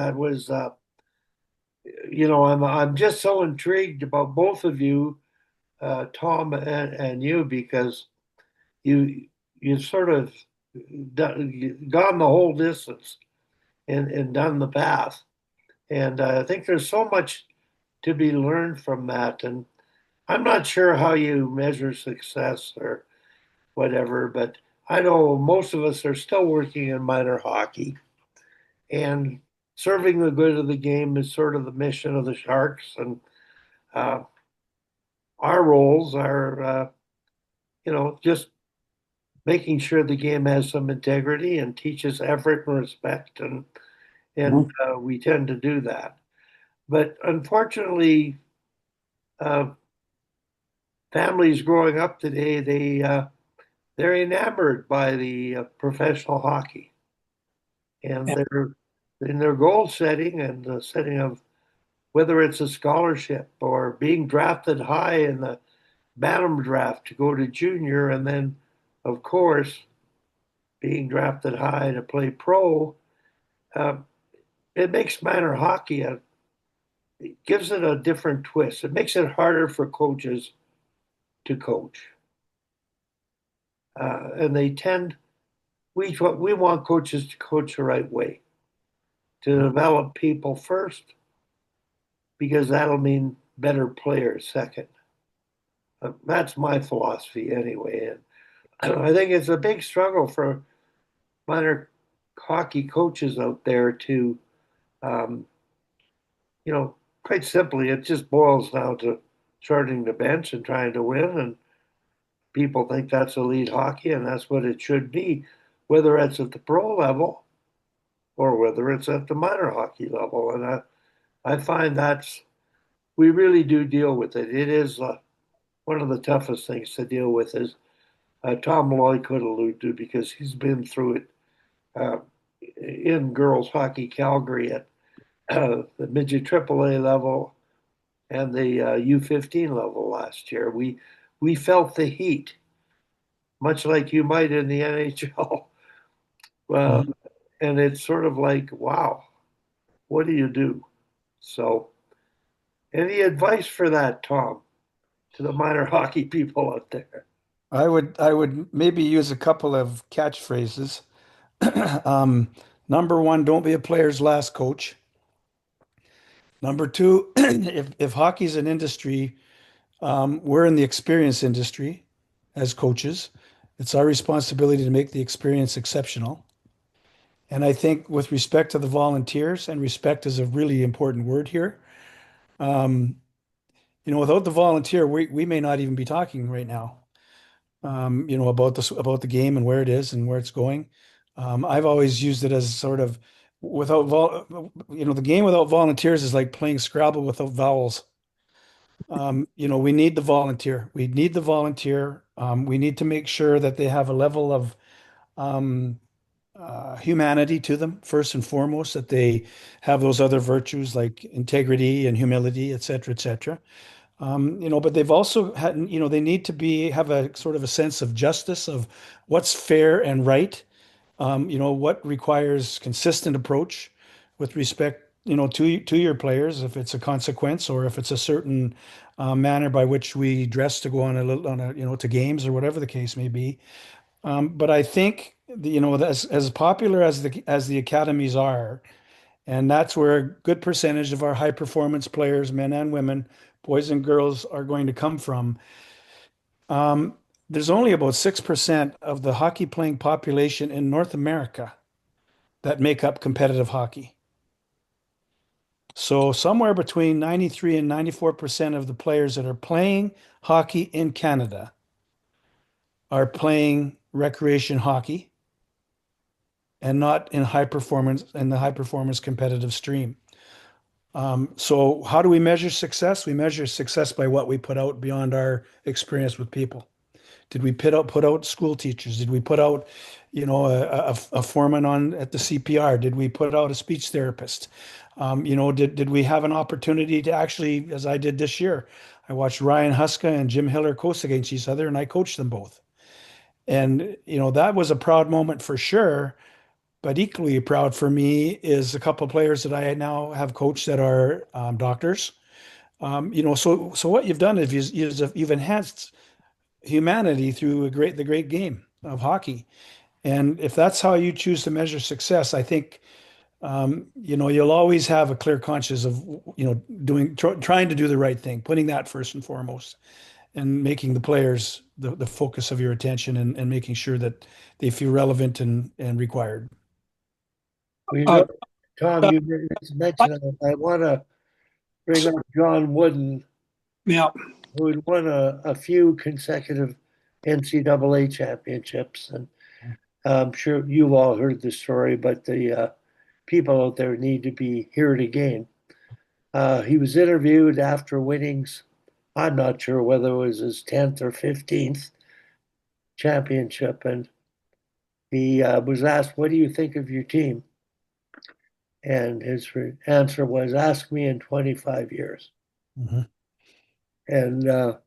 That was, I'm just so intrigued about both of you, Tom and you, because you you've sort of gone the whole distance and done the path, and I think there's so much to be learned from that. And I'm not sure how you measure success or whatever, but I know most of us are still working in minor hockey, and serving the good of the game is sort of the mission of the Sharks. And uh, our roles are, just making sure the game has some integrity and teaches effort and respect, and Mhm. we tend to do that. But unfortunately, uh, families growing up today, they're enamored by the professional hockey, and Yeah. they're in their goal setting and the setting of whether it's a scholarship or being drafted high in the Bantam draft to go to junior, and then, of course, being drafted high to play pro. Uh, it makes minor hockey it gives it a different twist. It makes it harder for coaches to coach, and they tend we want coaches to coach the right way, to develop people first, because that'll mean better players second. That's my philosophy anyway, and I think it's a big struggle for minor hockey coaches out there to, um, quite simply, it just boils down to shortening the bench and trying to win. And people think that's elite hockey, and that's what it should be, whether it's at the pro level or whether it's at the minor hockey level. And I find we really do deal with it. It is one of the toughest things to deal with, as Tom Malloy could allude to, because he's been through it uh, in girls hockey Calgary at the midget AAA level and the U15 level last year. We felt the heat, much like you might in the NHL. Uh, Mhm. and it's sort of like, wow, what do you do? So, any advice for that, Tom, to the minor hockey people out there? I would maybe use a couple of catchphrases. Um, Number one, don't be a player's last coach. Number two, if hockey's an industry, we're in the experience industry as coaches. It's our responsibility to make the experience exceptional. And I think with respect to the volunteers, and respect is a really important word here. Um, without the volunteer, we may not even be talking right now. About the game and where it is and where it's going. I've always used it as sort of the game without volunteers is like playing Scrabble without vowels. We need the volunteer. We need the volunteer. We need to make sure that they have a level of um, humanity to them, first and foremost, that they have those other virtues like integrity and humility, et cetera, et cetera. But they've also had, they need to have a sort of a sense of justice of what's fair and right. What requires consistent approach with respect, to your players, if it's a consequence or if it's a certain manner by which we dress to go to games or whatever the case may be. But I think, as popular as the academies are, and that's where a good percentage of our high performance players, men and women, boys and girls, are going to come from. Um, there's only about 6% of the hockey playing population in North America that make up competitive hockey. So somewhere between 93 and 94% of the players that are playing hockey in Canada are playing recreation hockey and not in the high performance competitive stream. So how do we measure success? We measure success by what we put out beyond our experience with people. Did we put out school teachers? Did we put out, a foreman on at the CPR? Did we put out a speech therapist? Did we have an opportunity to actually, as I did this year, I watched Ryan Huska and Jim Hiller coast against each other, and I coached them both. And that was a proud moment for sure. But equally proud for me is a couple of players that I now have coached that are doctors. So what you've done is you've enhanced humanity through the great game of hockey. And if that's how you choose to measure success, I think you'll always have a clear conscience of trying to do the right thing, putting that first and foremost, and making the players the focus of your attention and making sure that they feel relevant and required. We Uh, know, Tom, uh, you mentioned it. I want to bring up John Wooden, yeah. who had won a few consecutive NCAA championships. And I'm sure you've all heard the story, but the people out there need to hear it again. He was interviewed after winnings. I'm not sure whether it was his 10th or 15th championship. And he was asked, "What do you think of your team?" And his answer was, "Ask me in 25 years." Mhm. And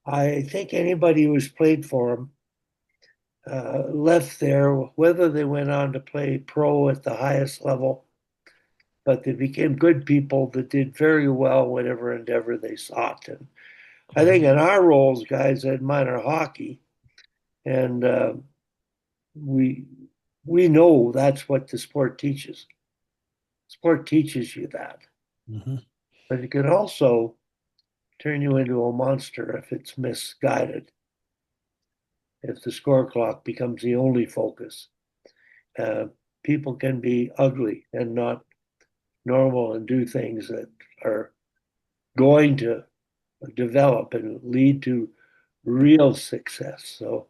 I think anybody who's played for him left there, whether they went on to play pro at the highest level, but they became good people that did very well whatever endeavor they sought. And I think in our roles, guys, at minor hockey, and we we know that's what the sport teaches. Sport teaches you that, Mhm. but it can also turn you into a monster if it's misguided. If the score clock becomes the only focus, uh, people can be ugly and not normal and do things that are going to develop and lead to real success. So